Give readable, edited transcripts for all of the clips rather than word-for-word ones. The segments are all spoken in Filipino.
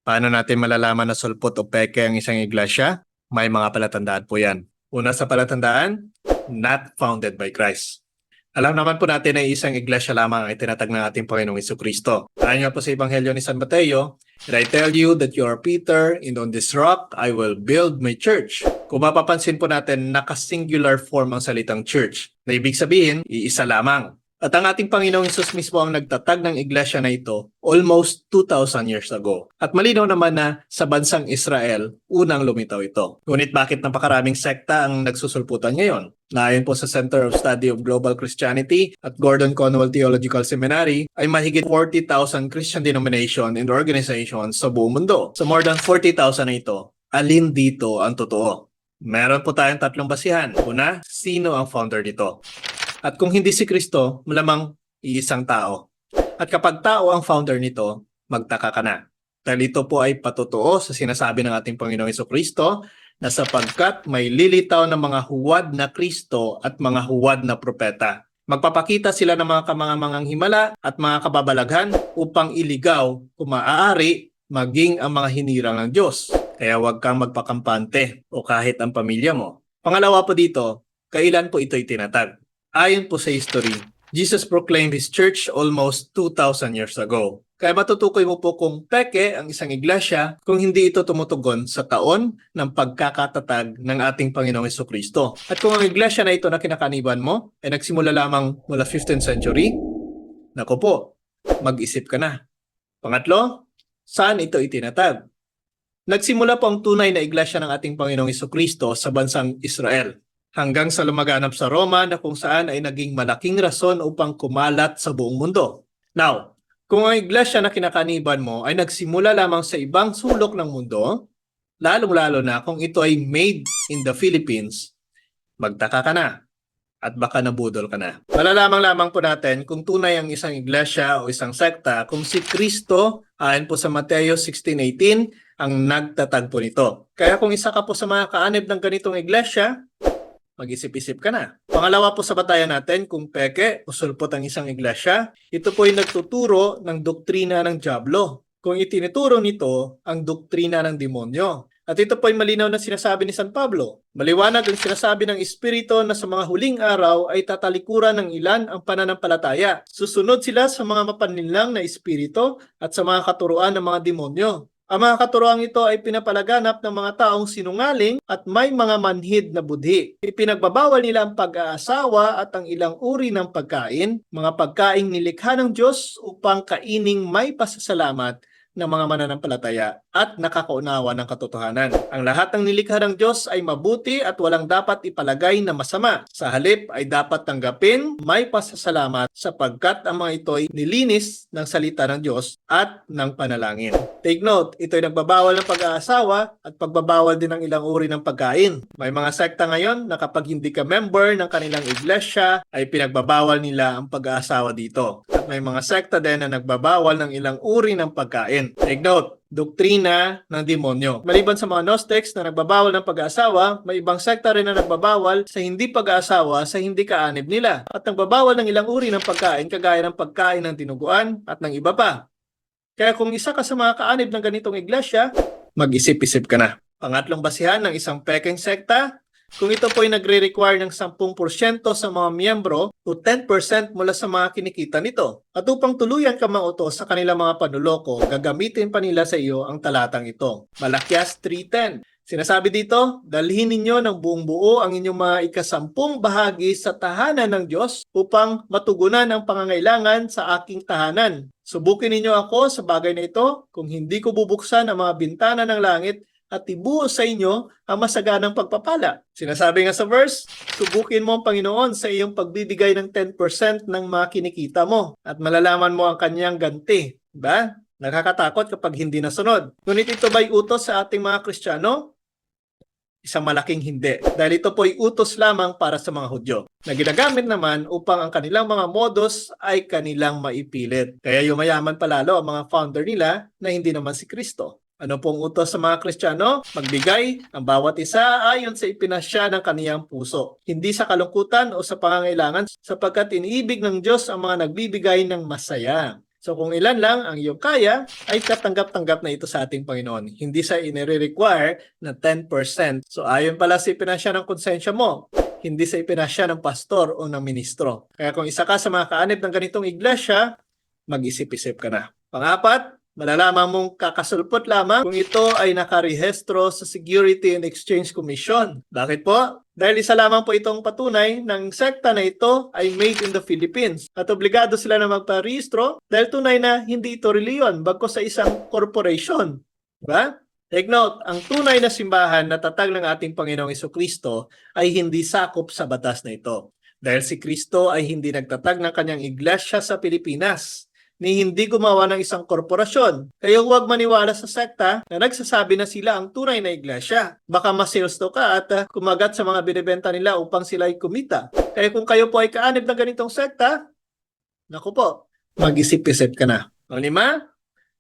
Paano natin malalaman na sulpot o peke ang isang iglesia? May mga palatandaan po yan. Una sa palatandaan, not founded by Christ. Alam naman po natin na isang iglesia lamang ang itinatag ng ating Panginoong Jesucristo. Ayon nga po sa Ebanghelyo ni San Mateo, "And I tell you that you are Peter, and on this rock I will build my church." Kung mapapansin po natin, naka-singular form ang salitang church, na ibig sabihin, iisa lamang. At ang ating Panginoong Hesus mismo ang nagtatag ng iglesia na ito almost 2,000 years ago. At malinaw naman na sa bansang Israel, unang lumitaw ito. Ngunit bakit napakaraming sekta ang nagsusulputan ngayon? Ayon po sa Center of Study of Global Christianity at Gordon Conwell Theological Seminary, ay mahigit 40,000 Christian denomination and organizations sa buong mundo. Sa more than 40,000 na ito, alin dito ang totoo? Meron po tayong tatlong basihan. Una, sino ang founder nito? At kung hindi si Kristo, malamang iisang tao. At kapag tao ang founder nito, magtaka ka na. Dahil ito po ay patotoo sa sinasabi ng ating Panginoong Jesucristo na sapagkat may lilitaw ng mga huwad na Kristo at mga huwad na propeta. Magpapakita sila ng mga kamangamangang himala at mga kababalaghan upang iligaw kung maaari maging ang mga hinirang ng Diyos. Kaya huwag kang magpakampante o kahit ang pamilya mo. Pangalawa po dito, kailan po ito itinatag? Ayon po sa history, Jesus proclaimed His church almost 2,000 years ago. Kaya matutukoy mo po kung peke ang isang iglesia kung hindi ito tumutugon sa taon ng pagkakatatag ng ating Panginoong Jesucristo. At kung ang iglesia na ito na kinakaniban mo ay nagsimula lamang mula 15th century, naku po, mag-isip ka na. Pangatlo, saan ito itinatag? Nagsimula po ang tunay na iglesia ng ating Panginoong Jesucristo sa bansang Israel, hanggang sa lumaganap sa Roma na kung saan ay naging malaking rason upang kumalat sa buong mundo. Now, kung ang iglesia na kinakaniban mo ay nagsimula lamang sa ibang sulok ng mundo, lalong-lalo na kung ito ay made in the Philippines, magtaka ka na at baka nabudol ka na. Malalaman lamang po natin kung tunay ang isang iglesia o isang sekta kung si Kristo, ayon po sa Mateo 16:18, ang nagtatag po nito. Kaya kung isa ka po sa mga kaanib ng ganitong iglesia, mag-isip-isip ka na. Pangalawa po sa batayan natin, kung peke o sulpot ang isang iglesia, ito po ay nagtuturo ng doktrina ng dyablo. Kung itinuturo nito ang doktrina ng demonyo. At ito po ay malinaw na sinasabi ni San Pablo. Maliwanag ang sinasabi ng Espiritu na sa mga huling araw ay tatalikuran ng ilan ang pananampalataya. Susunod sila sa mga mapanlinlang na espiritu at sa mga katuruan ng mga demonyo. Ang mga katuroang ito ay pinapalaganap ng mga taong sinungaling at may mga manhid na budhi. Ipinagbabawal nila ang pag-aasawa at ang ilang uri ng pagkain, mga pagkaing nilikha ng Diyos upang kaining may pasasalamat ng mga mananampalataya at nakakaunawa ng katotohanan. Ang lahat ng nilikha ng Diyos ay mabuti at walang dapat ipalagay na masama. Sa halip ay dapat tanggapin may pasasalamat sapagkat ang mga ito ay nilinis ng salita ng Diyos at ng panalangin. Take note, ito ay nagbabawal ng pag-aasawa at pagbabawal din ng ilang uri ng pagkain. May mga sekta ngayon na kapag hindi ka member ng kanilang iglesia ay pinagbabawal nila ang pag-aasawa dito. At may mga sekta din na nagbabawal ng ilang uri ng pagkain. Take note, doktrina ng demonyo. Maliban sa mga Gnostics na nagbabawal ng pag-aasawa, may ibang sekta rin na nagbabawal sa hindi pag-aasawa sa hindi kaanib nila at nagbabawal ng ilang uri ng pagkain kagaya ng pagkain ng dinuguan at ng iba pa. Kaya kung isa ka sa mga kaanib ng ganitong iglesia, mag-isip-isip ka na. Pangatlong basihan ng isang pekeng sekta, kung ito po ay nagre-require ng 10% sa mga miyembro o 10% mula sa mga kinikita nito. At upang tuluyan ka mautos sa kanilang mga panuloko, gagamitin pa nila sa iyo ang talatang ito. Malakyas 3:10. Sinasabi dito, dalhin ninyo ng buong buo ang inyong mga ikasampung bahagi sa tahanan ng Diyos upang matugunan ang pangangailangan sa aking tahanan. Subukin ninyo ako sa bagay na ito kung hindi ko bubuksan ang mga bintana ng langit at ibuo sa inyo ang masaganang pagpapala. Sinasabi nga sa verse, subukin mo ang Panginoon sa iyong pagbibigay ng 10% ng mga kinikita mo at malalaman mo ang kanyang ganti. Diba? Nakakatakot kapag hindi nasunod. Ngunit ito ba'y utos sa ating mga Kristiyano? Isang malaking hindi. Dahil ito po'y utos lamang para sa mga Hudyo na ginagamit naman upang ang kanilang mga modus ay kanilang maipilit. Kaya yumayaman palalo ang mga founder nila na hindi naman si Kristo. Ano pong utos sa mga Kristiyano? Magbigay ang bawat isa ayon sa ipinasya ng kaniyang puso. Hindi sa kalungkutan o sa pangangailangan sapagkat iniibig ng Diyos ang mga nagbibigay ng masaya. So kung ilan lang ang iyong kaya, ay katanggap-tanggap na ito sa ating Panginoon. Hindi sa inire-require na 10%. So ayon pala sa ipinasya ng konsensya mo, hindi sa ipinasya ng pastor o ng ministro. Kaya kung isa ka sa mga kaanib ng ganitong iglesia, mag-isip-isip ka na. Pang-apat, malalaman mong kakasulpot lamang kung ito ay nakarehistro sa Security and Exchange Commission. Bakit po? Dahil isa lamang po itong patunay ng sekta na ito ay made in the Philippines. At obligado sila na magparehistro dahil tunay na hindi ito reliyon bagkus sa isang corporation. Diba? Take note, ang tunay na simbahan na tatag ng ating Panginoong Jesucristo ay hindi sakop sa batas na ito. Dahil si Kristo ay hindi nagtatag ng kanyang iglesia sa Pilipinas, ni hindi gumawa ng isang korporasyon. Kaya huwag maniwala sa sekta na nagsasabi na sila ang tunay na iglesia. Baka masilsto ka at kumagat sa mga binibenta nila upang sila ay kumita. Kaya kung kayo po ay kaanib ng ganitong sekta, naku po, mag-isip-isip ka na. Ang lima,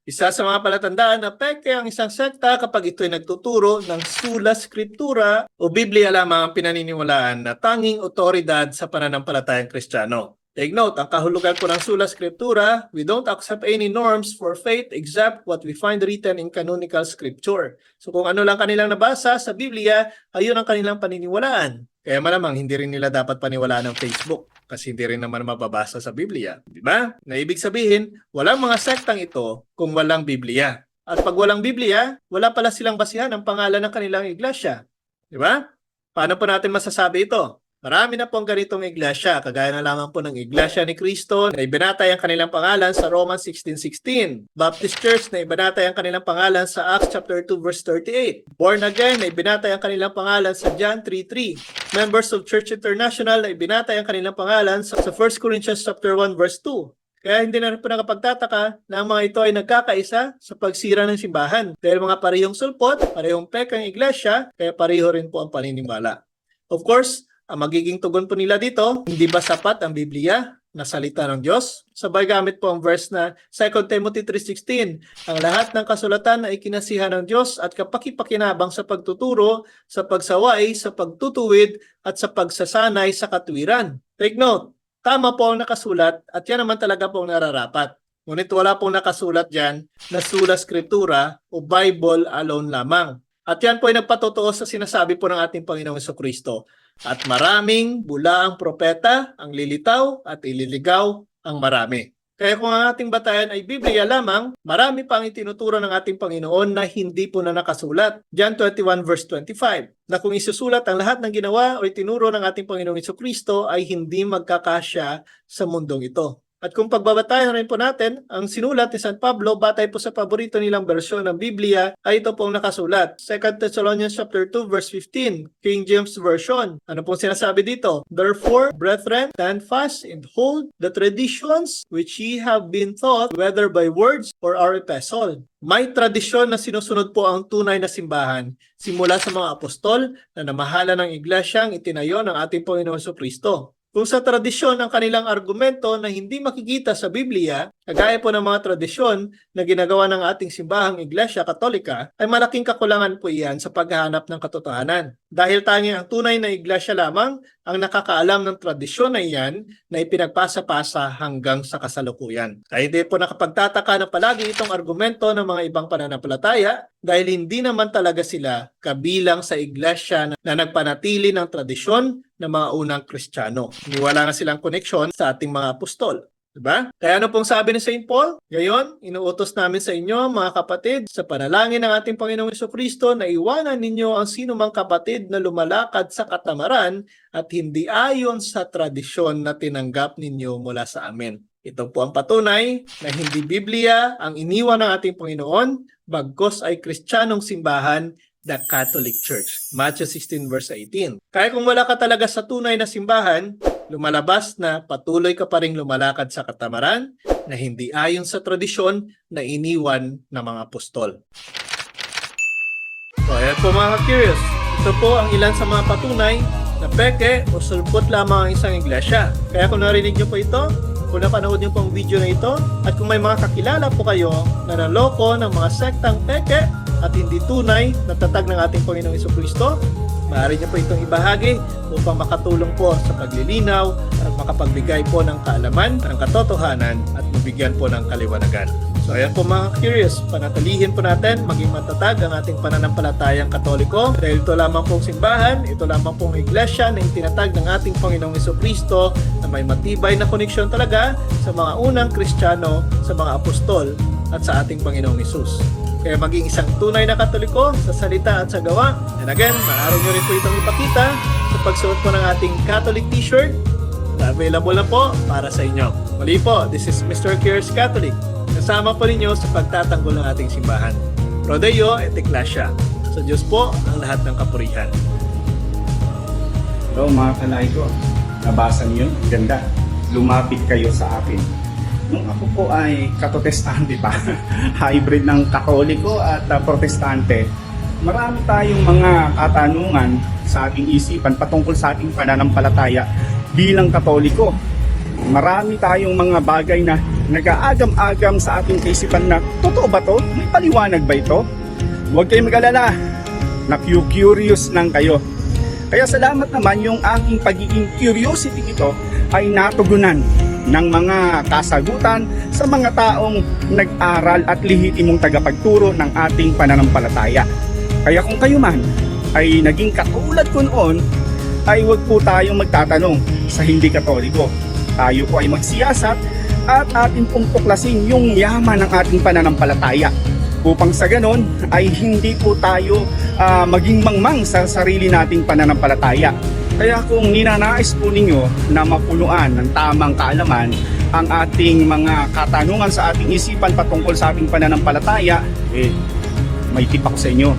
isa sa mga palatandaan na peke ang isang sekta kapag ito ay nagtuturo ng sola scriptura o Biblia lamang ang pinaniniwalaan na tanging otoridad sa pananampalatayang Kristiyano. Take note, ang kahulugan po ng sola scriptura, we don't accept any norms for faith except what we find written in canonical scripture. So kung ano lang kanilang nabasa sa Biblia, ayun ang kanilang paniniwalaan. Kaya malamang hindi rin nila dapat paniwalaan ng Facebook kasi hindi rin naman mababasa sa Biblia. Di ba? Na ibig sabihin, walang mga sektang ito kung walang Biblia. At pag walang Biblia, wala pala silang basihan ang pangalan ng kanilang iglesia. Di ba? Paano po natin masasabi ito? Marami na pong ganitong iglesia, kagaya na lamang po ng Iglesia ni Cristo na ibinatay ang kanilang pangalan sa Romans 16:16. Baptist Church na ibinatay ang kanilang pangalan sa Acts chapter 2 verse 38. Born Again na ibinatay ang kanilang pangalan sa John 3:3. Members of Church International na ibinatay ang kanilang pangalan sa 1 Corinthians chapter 1 verse 2. Kaya hindi na rin po nakapagtataka na ang mga ito ay nagkakaisa sa pagsira ng simbahan. Dahil mga parehong sulpot, parehong pekang iglesia, kaya pareho rin po ang paniniwala. Of course, ang magiging tugon po nila dito, hindi ba sapat ang Biblia na salita ng Diyos? Sabay gamit po ang verse na 2 Timothy 3:16. Ang lahat ng kasulatan ay kinasihan ng Diyos at kapakipakinabang sa pagtuturo, sa pagsaway, sa pagtutuwid, at sa pagsasanay sa katwiran. Take note, tama po ang nakasulat at yan naman talaga po ang nararapat. Ngunit wala pong nakasulat dyan na sola scriptura o Bible alone lamang. At yan po ay nagpatotoo sa sinasabi po ng ating Panginoong Jesucristo. At maraming bulaang propeta ang lilitaw at ililigaw ang marami. Kaya kung ang ating batayan ay Biblia lamang, marami pa ang itinuturo ng ating Panginoon na hindi po na nakasulat. John 21 verse 25, na kung isusulat ang lahat ng ginawa o itinuro ng ating Panginoong Jesucristo ay hindi magkakasya sa mundong ito. At kung pagbabatayan rin po natin, ang sinulat ni San Pablo batay po sa paborito nilang bersyon ng Biblia ay ito pong nakasulat. 2 Thessalonians chapter 2 verse 15, King James Version. Ano pong sinasabi dito? Therefore, brethren, stand fast and hold the traditions which ye have been taught, whether by words or our epistle. May tradisyon na sinusunod po ang tunay na simbahan simula sa mga apostol na namahala ng iglesyang itinayo ng ating Panginoon Jesucristo. Kung sa tradisyon ang kanilang argumento na hindi makikita sa Biblia, kagaya po ng mga tradisyon na ginagawa ng ating simbahang Iglesia Katolika, ay malaking kakulangan po iyan sa paghahanap ng katotohanan. Dahil tanging ang tunay na iglesia lamang ang nakakaalam ng tradisyon na iyan na ipinagpasa-pasa hanggang sa kasalukuyan. Kaya hindi po nakapagtataka na palagi itong argumento ng mga ibang pananampalataya dahil hindi naman talaga sila kabilang sa iglesia na nagpanatili ng tradisyon ng mga unang Kristiyano. Wala na silang koneksyon sa ating mga apostol. Diba? Kaya ano pong sabi ni St. Paul? Ngayon, inuutos namin sa inyo, mga kapatid, sa panalangin ng ating Panginoong Jesucristo na iwanan ninyo ang sinumang kapatid na lumalakad sa katamaran at hindi ayon sa tradisyon na tinanggap ninyo mula sa amin. Ito po ang patunay na hindi Biblia ang iniwan ng ating Panginoon, bagkos ay Kristiyanong simbahan, the Catholic Church. Matthew 16 verse 18. Kaya kung wala ka talaga sa tunay na simbahan, lumalabas na patuloy ka pa rin lumalakad sa katamaran na hindi ayon sa tradisyon na iniwan ng mga apostol. So ayan po mga curious. Ito po ang ilan sa mga patunay na peke o sulpot lamang ang isang iglesia. Kaya kung narinig nyo po ito, kung napanood niyo pong video na ito at kung may mga kakilala po kayo na naloko ng mga sektang peke at hindi tunay na tatag ng ating Panginoong Jesucristo, maaari niyo po itong ibahagi upang makatulong po sa paglilinaw at makapagbigay po ng kaalaman, ng katotohanan at mabigyan po ng kaliwanagan. So ayan po mga curious, panatilihin po natin maging matatag ang ating pananampalatayang Katoliko dahil ito lamang pong simbahan, ito lamang pong iglesia na itinatag ng ating Panginoong Jesucristo na may matibay na koneksyon talaga sa mga unang Kristiyano, sa mga apostol at sa ating Panginoong Hesus. Kaya maging isang tunay na Katoliko sa salita at sa gawa. And again, maaari nyo rin po itong ipakita sa pagsuot po ng ating Catholic t-shirt na available na po para sa inyo. Muli po, this is Mr. Curious Catholic. Kasama po ninyo sa pagtatanggol ng ating simbahan. Pro Deo et Ecclesia. Sa Diyos po ang lahat ng kapurihan. Hello mga kalaiko, nabasa niyo? Ganda. Lumapit kayo sa akin. Nung ako po ay katotestante pa, hybrid ng Katoliko at Protestante, marami tayong mga katanungan sa ating isipan patungkol sa ating pananampalataya bilang Katoliko. Marami tayong mga bagay na nag-aagam-agam sa ating kaisipan na totoo ba to? May paliwanag ba ito? Huwag kayong mag-alala, na-curious lang kayo. Kaya salamat naman yung aking pagiging curiosity ito ay natugunan ng mga kasagutan sa mga taong nag-aral at lehitimong tagapagturo ng ating pananampalataya. Kaya kung kayo man ay naging katulad ko noon, ay huwag po tayong magtatanong sa hindi Katoliko. Tayo po ay magsiyasat at atin pong tuklasin yung yaman ng ating pananampalataya upang sa ganon ay hindi po tayo maging mangmang sa sarili nating pananampalataya. Kaya kung ninanais po ninyo na mapunuan ng tamang kaalaman ang ating mga katanungan sa ating isipan patungkol sa ating pananampalataya, may tip ako sa inyo.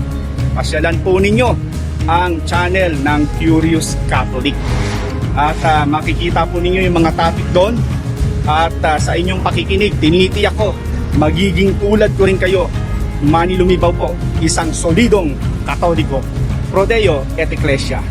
Pasyalan po ninyo ang channel ng Curious Catholic. At makikita po ninyo yung mga topic doon. At sa inyong pakikinig, tinitiyak ko, magiging tulad ko rin kayo. Mani lumibaw po, isang solidong Katoliko. Pro Deo et Ecclesia.